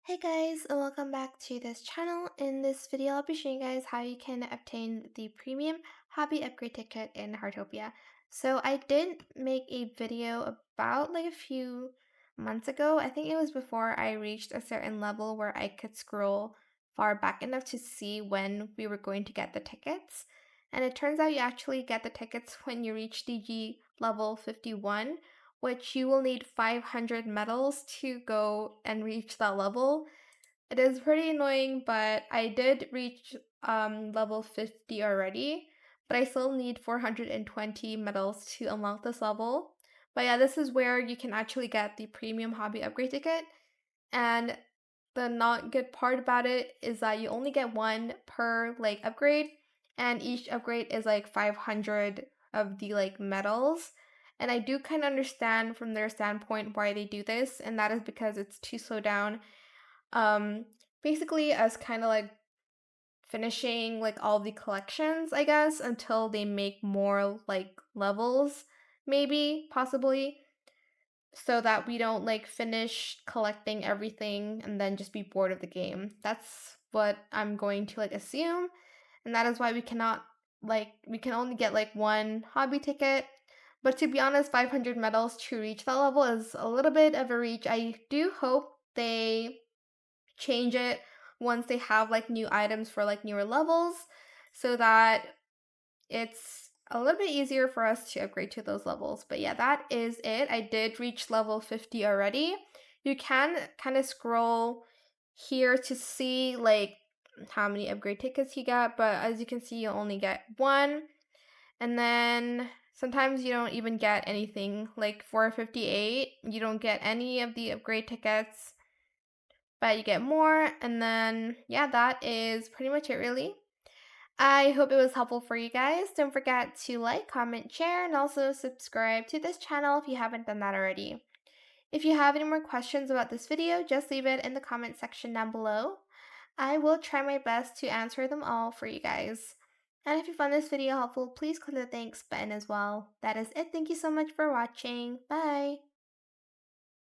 Hey guys, and welcome back to this channel. In this video, I'll be showing you guys how you can obtain the premium hobby upgrade ticket in Heartopia. So I did make a video about like a few months ago. I think it was before I reached a certain level where I could scroll far back enough to see when we were going to get the tickets. And it turns out you actually get the tickets when you reach DG level 51, which you will need 500 medals to go and reach that level. It is pretty annoying, but I did reach level 50 already, but I still need 420 medals to unlock this level. But yeah, this is where you can actually get the premium hobby upgrade ticket. And the not good part about it is that you only get one per like upgrade, and each upgrade is like 500 of the like medals. And I do kind of understand from their standpoint why they do this, and that is because it's to slow down um basically as kind of like finishing like all the collections, I guess, until they make more like levels, maybe, possibly, so that we don't like finish collecting everything and then just be bored of the game. That's what I'm going to like assume, and that is why we can only get like one hobby ticket. But to be honest, 500 medals to reach that level is a little bit of a reach. I do hope they change it once they have like new items for like newer levels so that it's a little bit easier for us to upgrade to those levels. But yeah, that is it. I did reach level 50 already. You can kind of scroll here to see like how many upgrade tickets you get, but as you can see, you only get one. And then sometimes you don't even get anything. Like for 58, you don't get any of the upgrade tickets, but you get more. And then yeah, that is pretty much it really. I hope it was helpful for you guys. Don't forget to like, comment, share, and also subscribe to this channel if you haven't done that already. If you have any more questions about this video, just leave it in the comment section down below. I will try my best to answer them all for you guys. And if you found this video helpful, please click the thanks button as well. That is it. Thank you so much for watching. Bye!